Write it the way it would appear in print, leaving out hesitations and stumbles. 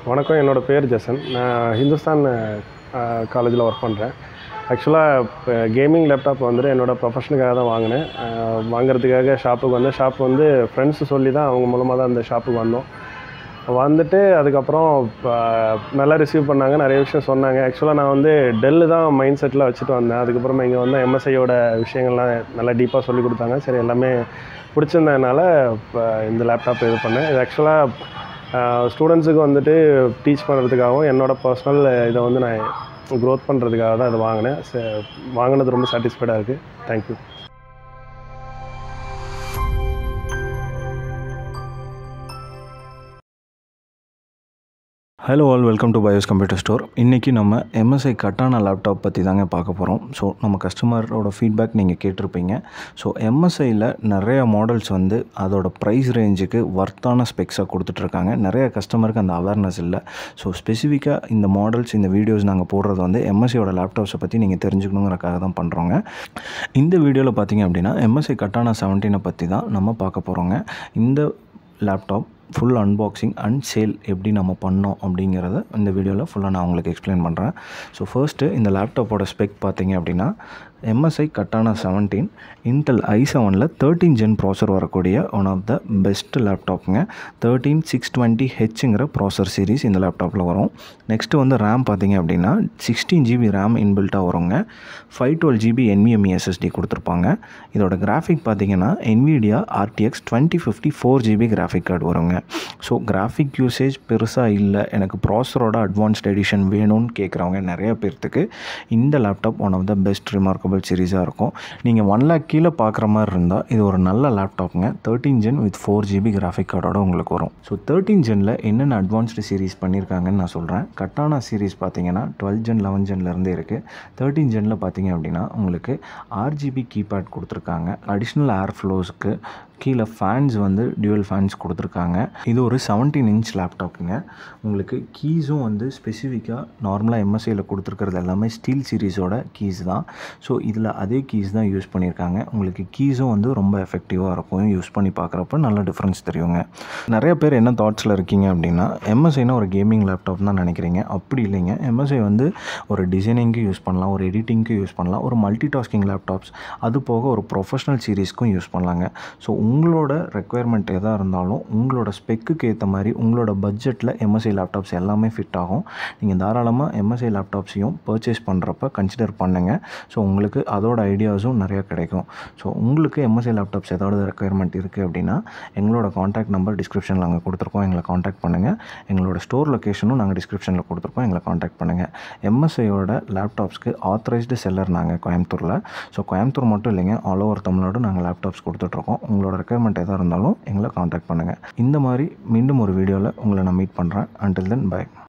வணக்கம், என்னோட பேர் ஜசன். நான் ஹிந்துஸ்தான் காலேஜில் ஒர்க் பண்ணுறேன். ஆக்சுவலாக இப்போ கேமிங் லேப்டாப் வந்துட்டு என்னோடய ப்ரொஃபஷனுக்காக தான் வாங்கினேன். வாங்குறதுக்காக ஷாப்புக்கு வந்து ஃப்ரெண்ட்ஸு சொல்லி தான் அவங்க மூலமாக தான் அந்த ஷாப்புக்கு வந்தோம். வந்துட்டு அதுக்கப்புறம் இப்போ நல்லா ரிசீவ் பண்ணாங்க, நிறைய விஷயம் சொன்னாங்க. ஆக்சுவலாக நான் வந்து டெல்லு தான் மைண்ட் செட்டில் வச்சுட்டு வந்தேன். அதுக்கப்புறமா இங்கே வந்து எம்எஸ்ஐயோட விஷயங்கள்லாம் நல்லா டீப்பாக சொல்லி கொடுத்தாங்க. சரி, எல்லாமே பிடிச்சிருந்ததுனால இப்போ இந்த லேப்டாப் இது பண்ணேன். இது ஆக்சுவலாக ஸ்டூடெண்ட்ஸுக்கு வந்துட்டு டீச் பண்ணுறதுக்காகவும் என்னோடய பர்சனல் இதை வந்து நான் க்ரோத் பண்ணுறதுக்காக தான் இதை வாங்கினேன். வாங்கினது ரொம்ப சாட்டிஸ்ஃபைடாக இருக்குது. Thank you. Hello all, welcome to BYOS computer store. இன்றைக்கி நம்ம MSI Katana லேப்டாப் பற்றி தாங்க பார்க்க போகிறோம். ஸோ நம்ம கஸ்டமரோட ஃபீட்பேக் நீங்கள் கேட்டிருப்பீங்க. ஸோ MSIயில் நிறைய மாடல்ஸ் வந்து அதோட ப்ரைஸ் ரேஞ்சுக்கு வர்த்தான ஸ்பெக்ஸாக கொடுத்துட்ருக்காங்க. நிறைய கஸ்டமருக்கு அந்த அவேர்னஸ் இல்லை. ஸோ ஸ்பெசிஃபிக்காக இந்த மாடல்ஸ், இந்த வீடியோஸ் நாங்கள் போடுறது வந்து MSIயோட லேப்டாப்ஸை பற்றி நீங்கள் தெரிஞ்சுக்கணுங்கிறக்காக தான் பண்ணுறோங்க. இந்த வீடியோவில் பார்த்தீங்க அப்படின்னா MSI Katana 17 பற்றி தான் நம்ம பார்க்க போகிறோங்க. இந்த laptop full unboxing and sale எப்படி நம்ம பண்ணோம் அப்படிங்கிறத இந்த வீடியோவில் ஃபுல்லாக நான் உங்களுக்கு எக்ஸ்பிளைன் பண்ணுறேன். ஸோ ஃபர்ஸ்ட்டு இந்த லேப்டாப்போட ஸ்பெக் பார்த்தீங்க அப்படின்னா MSI Katana 17 இன்டெல் i7ல் 13 ஜென் ப்ராசர் வரக்கூடிய ஒன் ஆஃப் த பெஸ்ட் லேப்டாப்புங்க. 13620Hங்கிற ப்ராசர் சீரிஸ் இந்த லேப்டாப்பில் வரும். நெக்ஸ்ட்டு வந்து ரேம் பார்த்தீங்க அப்படின்னா 16 GB ரேம் இன்பில்ட்டாக வருங்க. 512 GB NVMe SSD கொடுத்துருப்பாங்க. இதோட கிராஃபிக் பார்த்தீங்கன்னா NVIDIA RTX 2050 4GB graphic card வருங்க. ஸோ கிராஃபிக் யூசேஜ் பெருசாக இல்லை, எனக்கு ப்ராசரோட அட்வான்ஸ்ட் எடிஷன் வேணும்னு கேட்குறவங்க நிறைய பேர்த்துக்கு இந்த laptop one of the best remarkable சீரிஸாக இருக்கும். நீங்கள் 1 lakh கீழே பார்க்குற மாதிரி இருந்தால் இது ஒரு நல்ல லேப்டாப்புங்க. 13 ஜென் வித் 4GB கிராஃபிக் கார்டோட உங்களுக்கு வரும். ஸோ 13 ஜெனில் என்னென்ன அட்வான்ஸ்டு சீரிஸ் பண்ணியிருக்காங்கன்னு நான் சொல்கிறேன். Katana சீரிஸ் பார்த்தீங்கன்னா 12 ஜென் 11 ஜென்லேருந்தே இருக்குது. 13 ஜெனில் பார்த்தீங்க அப்படின்னா உங்களுக்கு RGB கீபேட் கொடுத்துருக்காங்க. அடிஷ்னல் ஏர் ஃப்ளோஸ்க்கு கீழே ஃபேன்ஸ் வந்து டியூவல் ஃபேன்ஸ் கொடுத்துருக்காங்க. இது ஒரு 17 inch லேப்டாப்புங்க. உங்களுக்கு கீஸும் வந்து ஸ்பெசிஃபிக்காக நார்மலாக MSIயில் கொடுத்துருக்கிறது எல்லாமே ஸ்டீல் சீரிஸோட கீஸ் தான். ஸோ இதில் அதே கீஸ் தான் யூஸ் பண்ணியிருக்காங்க. உங்களுக்கு கீஸும் வந்து ரொம்ப எஃபெக்டிவாக இருக்கும். யூஸ் பண்ணி பார்க்குறப்ப நல்ல டிஃப்ரென்ஸ் தெரியுங்க. நிறைய பேர் என்ன தாட்ஸில் இருக்கீங்க அப்படின்னா MSIனா ஒரு கேமிங் லேப்டாப் தான் நினைக்கிறீங்க. அப்படி இல்லைங்க. MSI வந்து ஒரு டிசைனிங்க்கு யூஸ் பண்ணலாம், ஒரு எடிட்டிங்க்கு யூஸ் பண்ணலாம், ஒரு மல்டி டாஸ்கிங் லேப்டாப்ஸ், அது போக ஒரு ப்ரொஃபஷனல் சீரிஸ்க்கும் யூஸ் பண்ணலாங்க. ஸோ உங்களோட ரெக்குயர்மெண்ட் எதாக இருந்தாலும் உங்களோட ஸ்பெக்குக்கு ஏற்ற மாதிரி உங்களோட பட்ஜெட்டில் MSI லேப்டாப்ஸ் எல்லாமே ஃபிட் ஆகும். நீங்கள் தாராளமாக MSI லேப்டாப்ஸையும் பர்ச்சேஸ் பண்ணுறப்ப கன்சிடர் பண்ணுங்கள். ஸோ உங்களுக்கு அதோட ஐடியாஸும் நிறையா கிடைக்கும். ஸோ உங்களுக்கு MSI லேப்டாப்ஸ் ஏதாவது ரெக்குயர்மெண்ட் இருக்குது அப்படின்னா எங்களோட காண்டாக்ட் நம்பர் டிஸ்கிரிப்ஷனில் நாங்கள் கொடுத்துருக்கோம். எங்களை காண்டாக்ட் பண்ணுங்கள். எங்களோட ஸ்டோர் லொக்கேஷனும் நாங்கள் டிஸ்கிரிப்ஷனில் கொடுத்துருக்கோம். எங்களை காண்டாக்ட் பண்ணுங்கள். MSIயோட லேப்டாப்ஸ்க்கு ஆத்தரைஸ்டு செல்லர் நாங்கள் கோயம்புத்தூரில். ஸோ கோயம்புத்தூர் மட்டும் இல்லைங்க, ஆல் ஓவர் தமிழ்நாடு நாங்கள் லேப்டாப்ஸ் கொடுத்துட்ருக்கோம். உங்களோட ரெக்குயர்மெண்ட் எதாக இருந்தாலும் எங்களை காண்டாக்ட் பண்ணுங்கள். இந்த மாதிரி மீண்டும் ஒரு வீடியோவில் உங்களை நான் மீட் பண்ணுறேன். Until then by.